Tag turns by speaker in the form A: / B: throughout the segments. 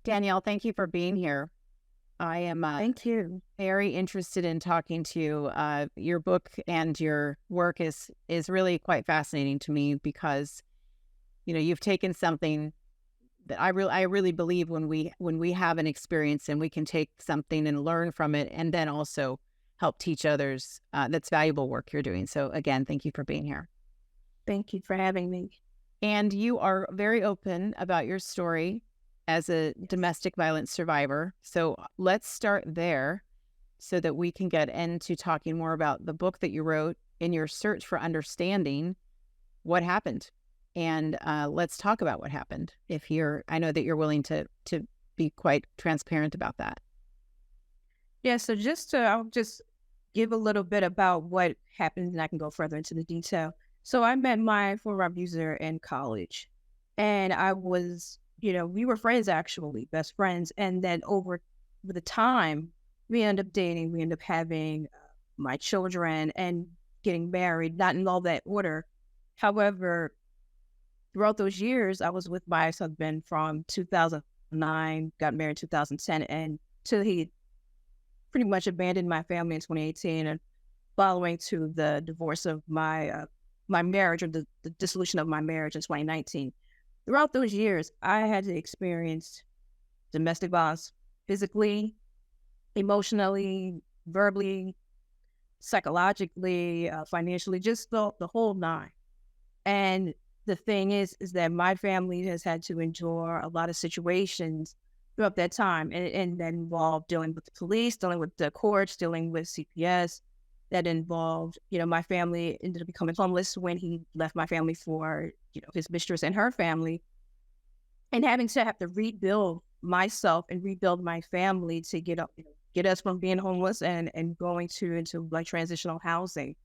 A: Danielle, thank you for being here. I am
B: Thank you.
A: very interested in talking to you. Your book and your work is really quite fascinating to me because you've taken something that I really believe when we have an experience and we can take something and learn from it, and then also help teach others. That's valuable work you're doing. So again, thank you for being here.
B: Thank you for having me.
A: And you are very open about your story as a
B: Yes.
A: domestic violence survivor. So let's start there so that we can get into talking more about the book that you wrote in your search for understanding what happened. And let's talk about what happened. I know that you're willing to be quite transparent about that.
B: Yeah, so I'll just give a little bit about what happened and I can go further into the detail. So I met my former abuser in college and we were friends actually, best friends. And then over the time, we ended up dating, we ended up having my children and getting married, not in all that order. However, throughout those years, I was with my ex-husband from 2009, got married in 2010, and till he pretty much abandoned my family in 2018, and following to the divorce of my marriage, or the dissolution of my marriage in 2019. Throughout those years, I had to experience domestic violence physically, emotionally, verbally, psychologically, financially, just the whole nine. And the thing is that my family has had to endure a lot of situations throughout that time, and that involved dealing with the police, dealing with the courts, dealing with CPS. That involved, my family ended up becoming homeless when he left my family for, his mistress and her family, and having to have to rebuild myself and rebuild my family to get us from being homeless and going into like transitional housing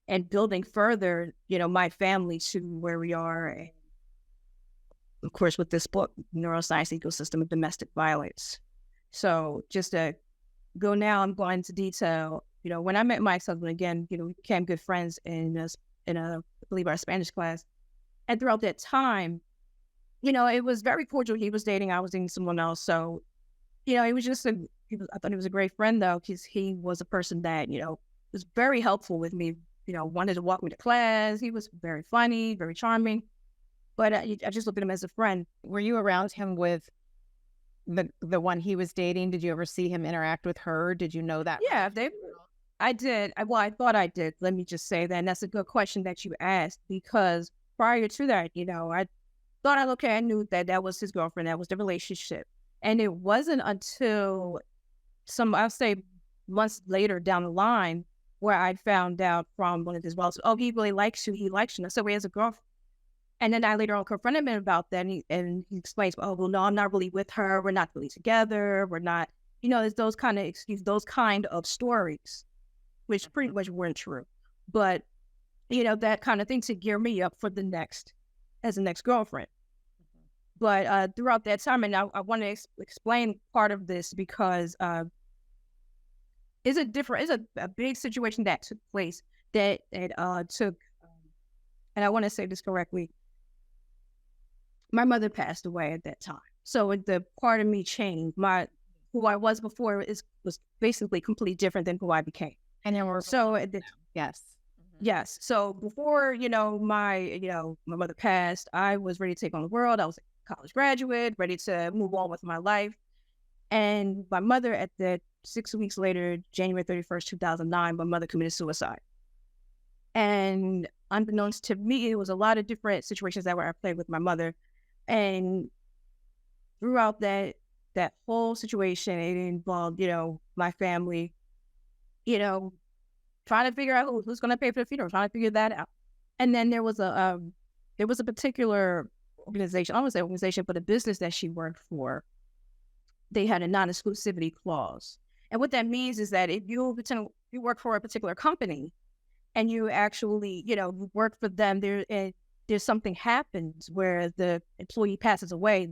B: and building further, my family to where we are. And of course, with this book, Neuroscience Ecosystem of Domestic Violence. So just to go now, I'm going into detail. When I met my ex-husband again, we became good friends I believe our Spanish class. And throughout that time, it was very cordial. He was dating, I was dating someone else. So, it was just I thought he was a great friend though, because he was a person that, was very helpful with me, wanted to walk me to class. He was very funny, very charming, but I just looked at him as a friend.
A: Were you around him with the one he was dating? Did you ever see him interact with her? Did you know that
B: Yeah,
A: relationship at all?
B: I did. I thought I did. Let me just say that. And that's a good question that you asked, because prior to that, I thought I knew that that was his girlfriend. That was the relationship. And it wasn't until I'll say months later down the line, where I found out from one of his relatives, oh, he really likes you. He likes you. And so he has a girlfriend. And then I later on confronted him about that. And he explains, oh, well, no, I'm not really with her. We're not really together. We're not, there's those kind of excuses, those kind of stories, which pretty much weren't true. But, that kind of thing to gear me up for as the next girlfriend. But throughout that time, and I want to explain part of this because it's a big situation that took place that took, and I want to say this correctly. My mother passed away at that time, so the part of me changed. Who I was before was basically completely different than who I became.
A: And then we're
B: So at the
A: yes.
B: Yes. So before, my mother passed, I was ready to take on the world. I was a college graduate, ready to move on with my life. And my mother, at the 6 weeks later, January 31st, 2009, my mother committed suicide. And unbeknownst to me, it was a lot of different situations that were at play with my mother. And throughout that whole situation, it involved, my family, you know, trying to figure out who's going to pay for the funeral, trying to figure that out. And then there was a particular organization, I don't want to say organization, but a business that she worked for. They had a non-exclusivity clause. And what that means is that if you work for a particular company and you actually, you work for them, there's something happens where the employee passes away,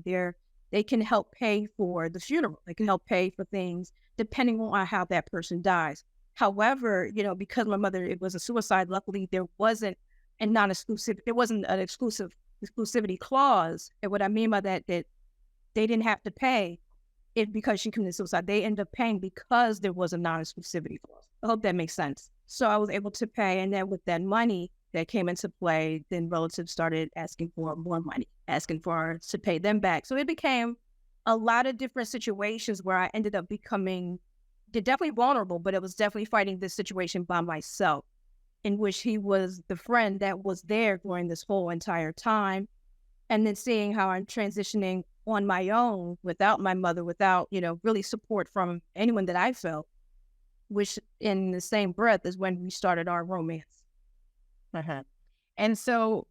B: they can help pay for the funeral. They can help pay for things depending on how that person dies. However, because my mother, it was a suicide, luckily there wasn't there wasn't an exclusivity clause. And what I mean by that they didn't have to pay because she committed suicide. They ended up paying because there was a non-exclusivity clause. I hope that makes sense. So I was able to pay, and then with that money that came into play, then relatives started asking for more money, asking for us to pay them back. So it became a lot of different situations where I ended up becoming definitely vulnerable, but it was definitely fighting this situation by myself, in which he was the friend that was there during this whole entire time. And then seeing how I'm transitioning on my own without my mother, without, really support from anyone that I felt, which in the same breath is when we started our romance.
A: Uh-huh. And so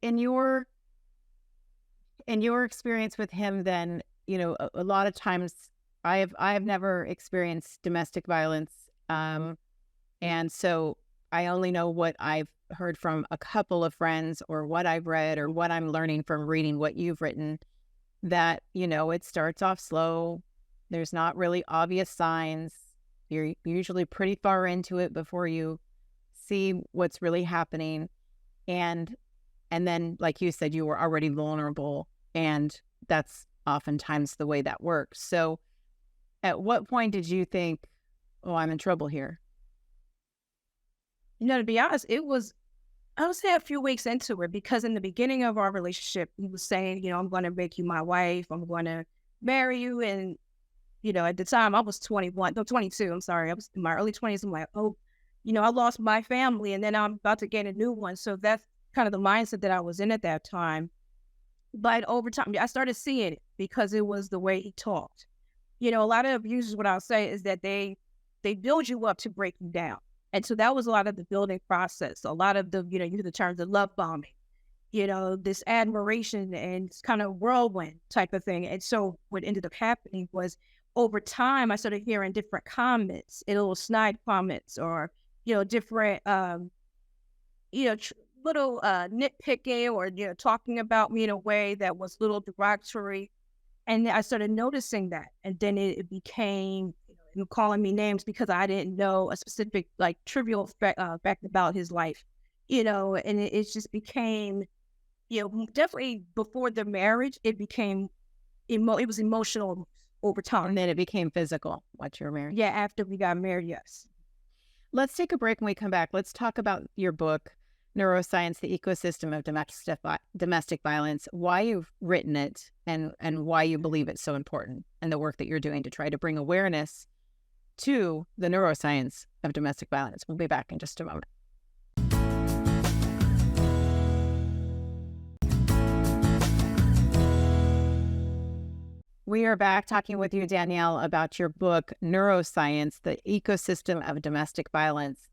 A: in your experience with him, then, a lot of times I've never experienced domestic violence. And so I only know what I've heard from a couple of friends, or what I've read, or what I'm learning from reading what you've written, that, it starts off slow. There's not really obvious signs. You're usually pretty far into it before you see what's really happening. And then, like you said, you were already vulnerable, and that's oftentimes the way that works. So at what point did you think, oh, I'm in trouble here?
B: To be honest, I would say a few weeks into it, because in the beginning of our relationship, he was saying, I'm going to make you my wife. I'm going to marry you. And, at the time I was 21, no, 22. I'm sorry. I was in my early 20s. I'm like, oh, I lost my family, and then I'm about to get a new one. So that's kind of the mindset that I was in at that time. But over time, I started seeing it because it was the way he talked. A lot of abusers, what I'll say is that they build you up to break you down. And so that was a lot of the building process. A lot of the, you hear the terms of love bombing, this admiration and kind of whirlwind type of thing. And so what ended up happening was, over time, I started hearing different comments, little snide comments, or, different, little nitpicking, or, talking about me in a way that was a little derogatory. And I started noticing that. And then it became, calling me names because I didn't know a specific, trivial fact about his life, and it just became, definitely before the marriage, it became, it was emotional over time.
A: And then it became physical once you were married.
B: Yeah, after we got married, yes.
A: Let's take a break. When we come back, let's talk about your book, Neuroscience, the Ecosystem of Domestic Violence, why you've written it, and why you believe it's so important, and the work that you're doing to try to bring awareness to the neuroscience of domestic violence. We'll be back in just a moment. We are back talking with you, Danielle, about your book, Neuroscience, the Ecosystem of Domestic Violence.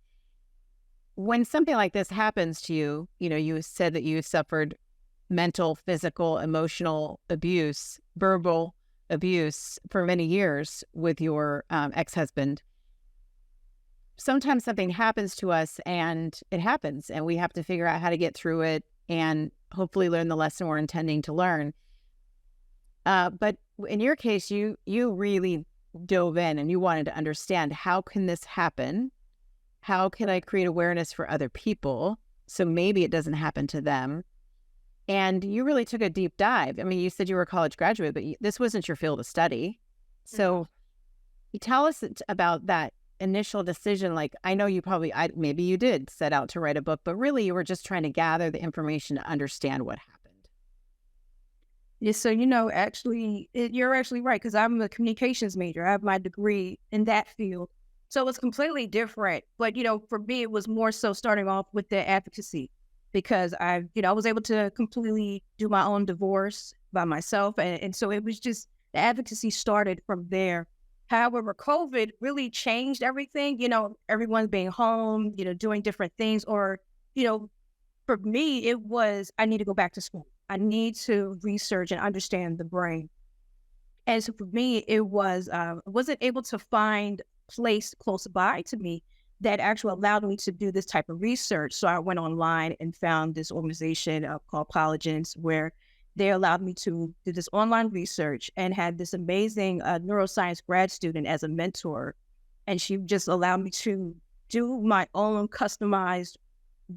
A: When something like this happens to you, you said that you suffered mental, physical, emotional abuse, verbal abuse for many years with your ex-husband. Sometimes something happens to us, and it happens, and we have to figure out how to get through it and hopefully learn the lesson we're intending to learn. But in your case, you really dove in, and you wanted to understand, how can this happen? How can I create awareness for other people so maybe it doesn't happen to them? And you really took a deep dive. I mean, you said you were a college graduate, but this wasn't your field of study. So you tell us about that initial decision. Like, I know you probably, maybe you did set out to write a book, but really you were just trying to gather the information to understand what happened.
B: Yeah, so, actually, you're actually right, because I'm a communications major. I have my degree in that field. So it's completely different. But, for me, it was more so starting off with the advocacy, because I was able to completely do my own divorce by myself. And so it was just, the advocacy started from there. However, COVID really changed everything, everyone being home, doing different things. Or, for me, it was, I need to go back to school. I need to research and understand the brain. And so for me, it was, I wasn't able to find a place close by to me that actually allowed me to do this type of research. So I went online and found this organization called Polygens, where they allowed me to do this online research, and had this amazing neuroscience grad student as a mentor. And she just allowed me to do my own customized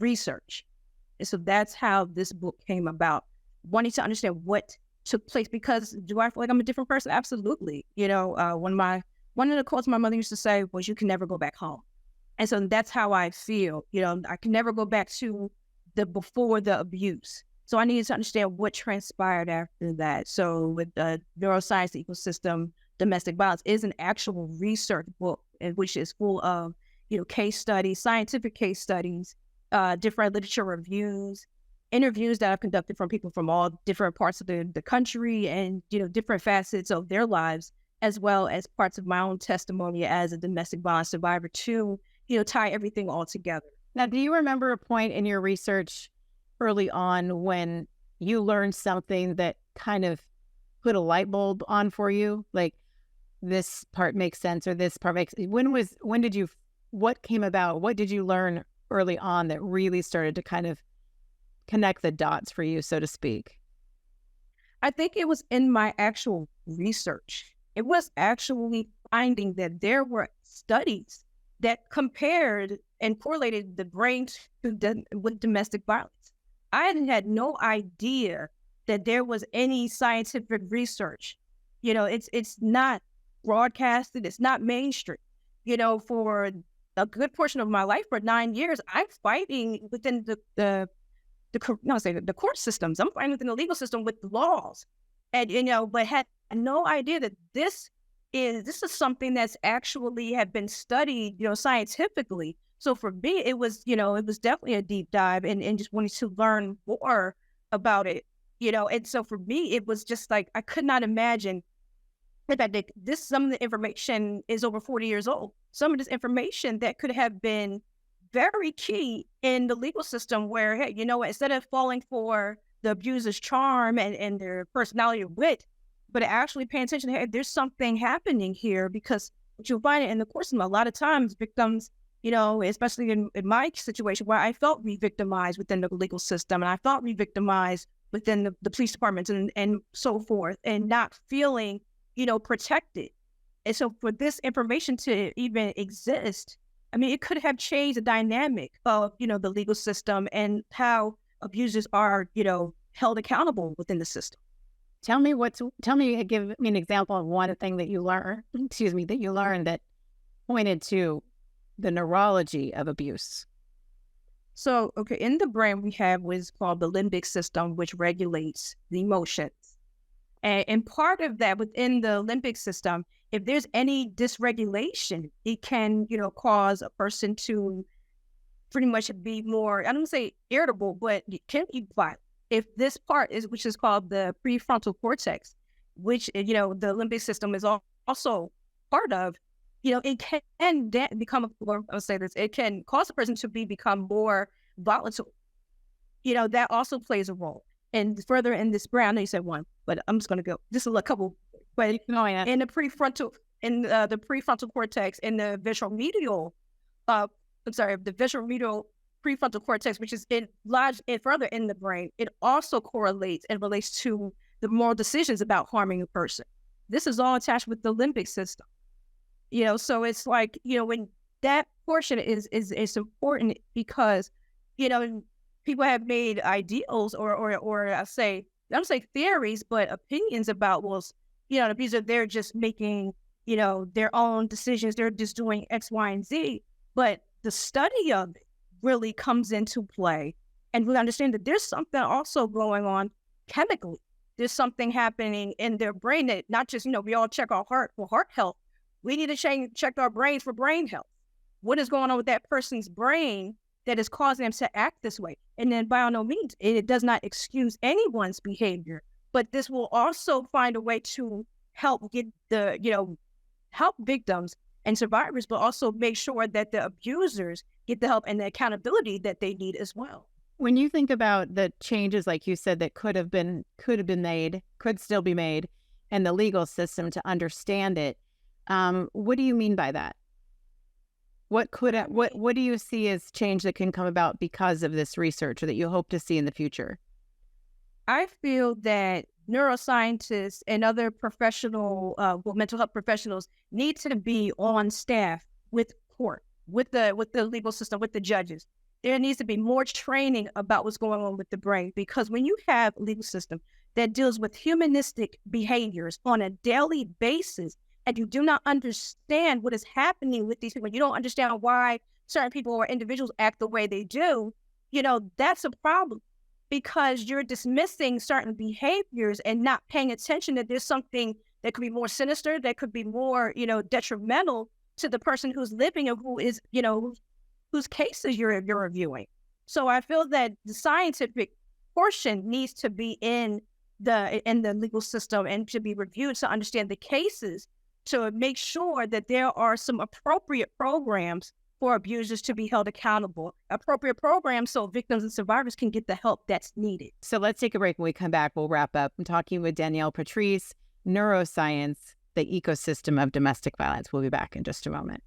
B: research. And so that's how this book came about, wanting to understand what took place. Because do I feel like I'm a different person? Absolutely. One of the quotes my mother used to say was, "You can never go back home." And so that's how I feel. I can never go back to the before the abuse. So I needed to understand what transpired after that. So with Neuroscience, the Ecosystem, Domestic Violence is an actual research book, which is full of, case studies, scientific case studies, different literature reviews, interviews that I've conducted from people from all different parts of the country and, different facets of their lives, as well as parts of my own testimony as a domestic violence survivor to, tie everything all together.
A: Now, do you remember a point in your research early on when you learned something that kind of put a light bulb on for you? Like, this part makes sense, or this part makes, what came about? What did you learn early on that really started to kind of connect the dots for you, so to speak?
B: I think it was in my actual research. It was actually finding that there were studies that compared and correlated the brain with domestic violence. I had no idea that there was any scientific research. It's not broadcasted. It's not mainstream. For a good portion of my life, for 9 years, I'm fighting within the court systems. I'm fighting within the legal system with the laws, and but had no idea that this is something that's actually have been studied, scientifically. So for me, it was definitely a deep dive and just wanted to learn more about it, And so for me, it was just like, I could not imagine that some of the information is over 40 years old. Some of this information that could have been very key in the legal system where, hey, instead of falling for the abuser's charm and their personality or wit, but actually paying attention, hey, there's something happening here. Because what you'll find in the course of a lot of times, victims, especially in my situation where I felt re-victimized within the legal system, and I felt re-victimized within the police departments and so forth, and not feeling, protected. And so for this information to even exist, I mean, it could have changed the dynamic of, the legal system and how abusers are, held accountable within the system.
A: Give me an example of one thing that you learned, that pointed to the neurology of abuse.
B: So, okay, in the brain, we have what's called the limbic system, which regulates the emotions. And part of that within the limbic system, if there's any dysregulation, it can, cause a person to pretty much be more, I don't want to say irritable, but it can be violent. If this part which is called the prefrontal cortex, which, the limbic system is also part of, it can become, I'll say this, it can cause a person to become more volatile. That also plays a role. And further in this brain, I know you said one, but I'm just going to go, just a couple, but in the prefrontal cortex, in the visual medial, the visual medial prefrontal cortex, which is lodged further in the brain, it also correlates and relates to the moral decisions about harming a person. This is all attached with the limbic system. So it's like, when that portion is important, because, people have made ideals or I don't say theories, but opinions about, the abuser, they're just making, their own decisions. They're just doing X, Y, and Z. But the study of it really comes into play, and we understand that there's something also going on chemically. There's something happening in their brain that not just, we all check our heart for heart health. We need to check our brains for brain health. What is going on with that person's brain that is causing them to act this way? And then by no means, it does not excuse anyone's behavior, but this will also find a way to help get help victims and survivors, but also make sure that the abusers get the help and the accountability that they need as well.
A: When you think about the changes, like you said, that could have been made, could still be made, and the legal system to understand it, what do you mean by that? What do you see as change that can come about because of this research, or that you hope to see in the future?
B: I feel that neuroscientists and other professional mental health professionals need to be on staff with court, with the legal system, with the judges, there needs to be more training about what's going on with the brain, because when you have a legal system that deals with humanistic behaviors on a daily basis, and you do not understand what is happening with these people, you don't understand why certain people or individuals act the way they do, that's a problem, because you're dismissing certain behaviors and not paying attention that there's something that could be more sinister, that could be more, detrimental to the person who's living and who is, whose cases you're reviewing. So I feel that the scientific portion needs to be in the legal system and to be reviewed to understand the cases, to make sure that there are some appropriate programs for abusers to be held accountable, appropriate programs so victims and survivors can get the help that's needed.
A: So let's take a break. When we come back, we'll wrap up. I'm talking with Danielle Patrice, Neuroscience, the ecosystem of domestic violence. We'll be back in just a moment.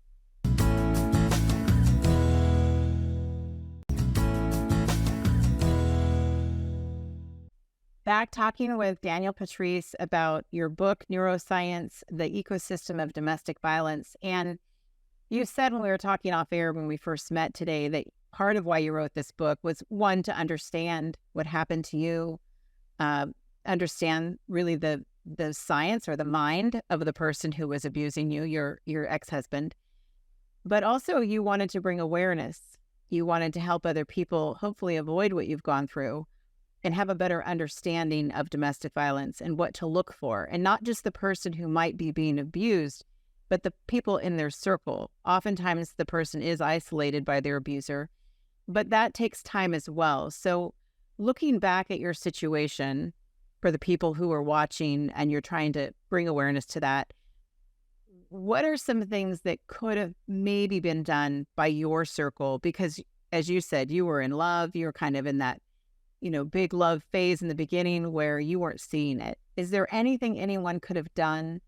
A: Back talking with Danielle Patrice about your book, Neuroscience, the ecosystem of domestic violence. And you said when we were talking off air when we first met today that part of why you wrote this book was, one, to understand what happened to you, understand really the science or the mind of the person who was abusing you, your ex-husband. But also you wanted to bring awareness. You wanted to help other people hopefully avoid what you've gone through and have a better understanding of domestic violence and what to look for. And not just the person who might be being abused, but the people in their circle. Oftentimes the person is isolated by their abuser, but that takes time as well. So looking back at your situation for the people who are watching and you're trying to bring awareness to that, what are some things that could have maybe been done by your circle? Because as you said, you were in love, you were kind of in that, big love phase in the beginning where you weren't seeing it. Is there anything anyone could have done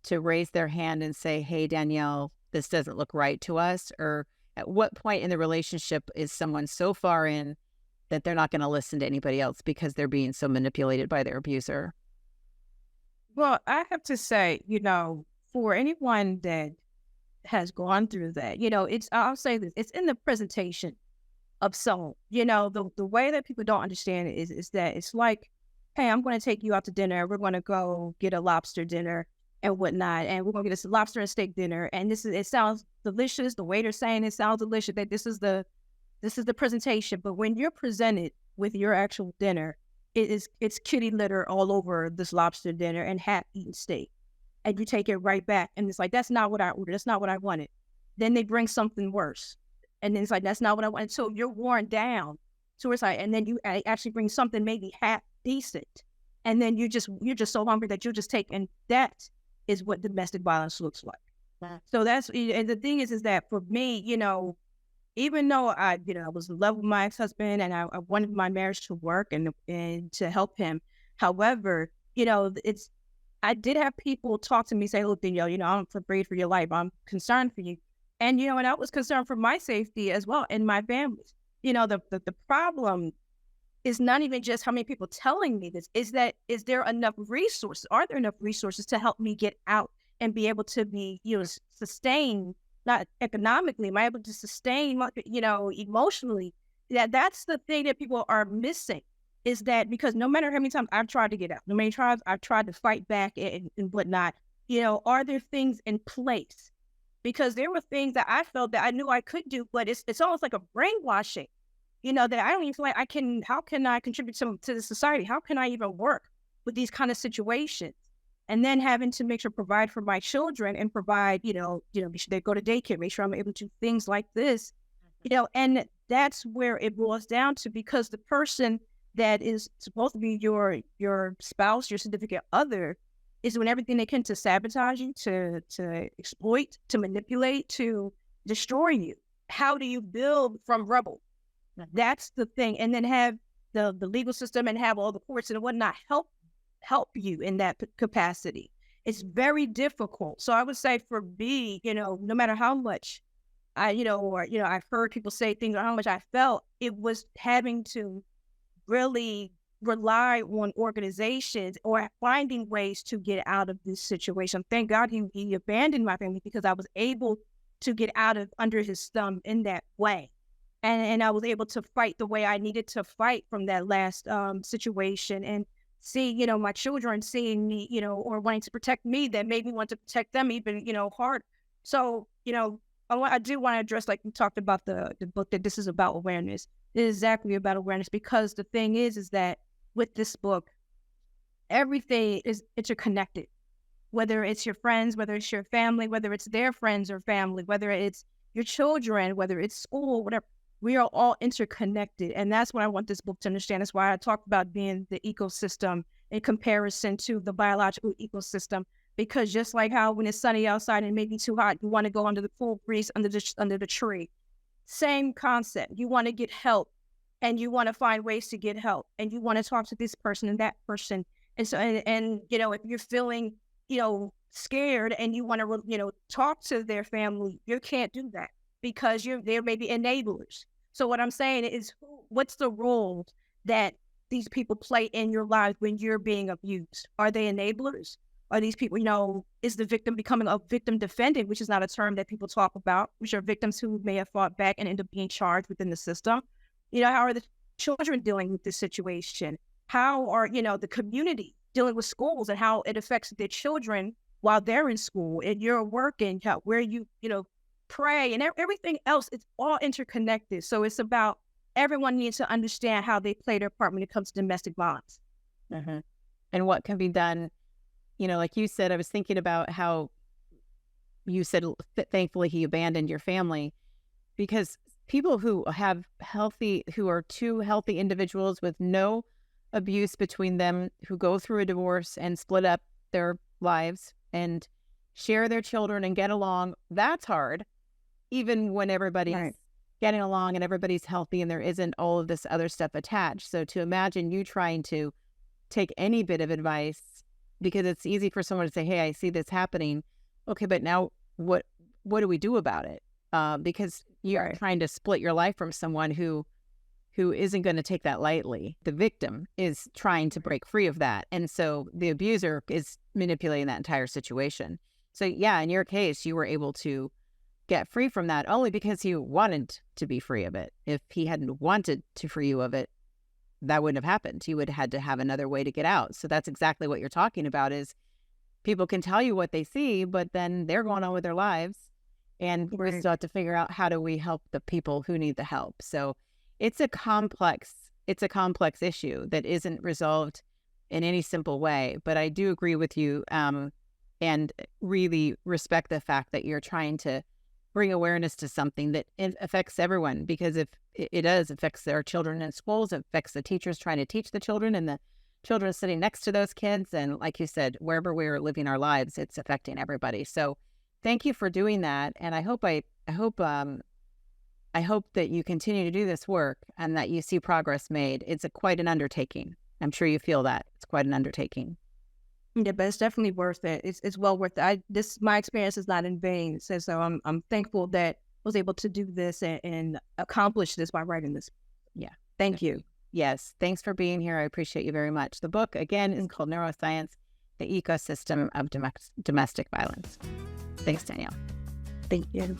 A: to raise their hand and say, hey, Danielle, this doesn't look right to us? Or at what point in the relationship is someone so far in that they're not going to listen to anybody else because they're being so manipulated by their abuser?
B: Well, I have to say, for anyone that has gone through that, I'll say this, it's in the presentation of someone. The way that people don't understand it is that it's like, hey, I'm going to take you out to dinner. We're going to go get a lobster dinner and whatnot, and we're going to get a lobster and steak dinner. And it sounds delicious. The waiter's saying it sounds delicious. That this is the presentation. But when you're presented with your actual dinner, it's kitty litter all over this lobster dinner and half-eaten steak. And you take it right back. And it's like, that's not what I ordered. That's not what I wanted. Then they bring something worse. And then it's like, that's not what I wanted. So you're worn down. So it's like, and then you actually bring something maybe half decent. And then you're just so hungry that you'll just take, and that is what domestic violence looks like. Wow. So and the thing is that for me, even though I was in love with my ex-husband and I wanted my marriage to work and to help him. However, I did have people talk to me, say, look, Danielle, I'm afraid for your life. I'm concerned for you. And, and I was concerned for my safety as well and my family's. The problem is not even just how many people telling me this, is there enough resources? Are there enough resources to help me get out and be able to be, sustain, not economically, am I able to sustain, emotionally? That's the thing that people are missing, is that because no matter how many times I've tried to get out, no many times I've tried to fight back and whatnot, are there things in place? Because there were things that I felt that I knew I could do, but it's almost like a brainwashing, that I don't even feel like how can I contribute to the society? How can I even work with these kind of situations? And then having to make sure provide for my children and provide, make sure they go to daycare, make sure I'm able to do things like this, and that's where it boils down to, because the person that is supposed to be your spouse, your significant other, is doing everything they can to sabotage you, to exploit, to manipulate, to destroy you. How do you build from rubble? That's the thing. And then have the legal system and have all the courts and whatnot help you in that capacity. It's very difficult. So I would say for me, no matter how much I've heard people say things or how much I felt, it was having to really rely on organizations or finding ways to get out of this situation. Thank God he abandoned my family, because I was able to get out of under his thumb in that way. and I was able to fight the way I needed to fight from that last situation, and see, my children seeing me, or wanting to protect me, that made me want to protect them even, harder. So, I do want to address, like we talked about the book, that this is about awareness. It is exactly about awareness, because the thing is that with this book, everything is interconnected. Whether it's your friends, whether it's your family, whether it's their friends or family, whether it's your children, whether it's school, whatever, we are all interconnected. And that's what I want this book to understand. That's why I talked about being the ecosystem in comparison to the biological ecosystem. Because just like how when it's sunny outside and it may be too hot, you want to go under the cool breeze under the tree. Same concept. You want to get help, and you want to find ways to get help, and you want to talk to this person and that person. And so, and if you're feeling, scared, and you want to, talk to their family, you can't do that, because there may be enablers. So what I'm saying is, what's the role that these people play in your life when you're being abused? Are they enablers? Are these people, is the victim becoming a victim defendant, which is not a term that people talk about, which are victims who may have fought back and end up being charged within the system? How are the children dealing with this situation? How are, the community dealing with schools and how it affects their children while they're in school, and you're working, where you, pray, and everything else? It's all interconnected. So it's about everyone needs to understand how they play their part when it comes to domestic violence.
A: Mm-hmm. And what can be done. Like you said, I was thinking about how you said, thankfully, he abandoned your family, because people who are two healthy individuals with no abuse between them, who go through a divorce and split up their lives and share their children and get along, that's hard, even when everybody's
B: Right.
A: getting along and everybody's healthy and there isn't all of this other stuff attached. So to imagine you trying to take any bit of advice, because it's easy for someone to say, hey, I see this happening. Okay, but now what do we do about it? Because you're
B: Right.
A: trying to split your life from someone who isn't going to take that lightly. The victim is trying to break free of that. And so the abuser is manipulating that entire situation. So yeah, in your case, you were able to get free from that only because you wanted to be free of it. If he hadn't wanted to free you of it, that wouldn't have happened. You would have had to have another way to get out. So that's exactly what you're talking about, is people can tell you what they see, but then they're going on with their lives, and we still have to figure out, how do we help the people who need the help? So it's a complex issue that isn't resolved in any simple way. But I do agree with you, and really respect the fact that you're trying to bring awareness to something that it affects everyone, because if it does affects our children in schools, it affects the teachers trying to teach the children and the children sitting next to those kids. And like you said, wherever we're living our lives, it's affecting everybody. So thank you for doing that. And I hope that you continue to do this work and that you see progress made. It's quite an undertaking. I'm sure you feel that it's quite an undertaking.
B: Yeah, but it's definitely worth it. It's well worth it. My experience is not in vain. So I'm thankful that I was able to do this and accomplish this by writing this.
A: Yeah.
B: Thank you.
A: Yes. Thanks for being here. I appreciate you very much. The book, again, is called Neuroscience, the Ecosystem of Domestic Violence. Thanks, Danielle.
B: Thank you.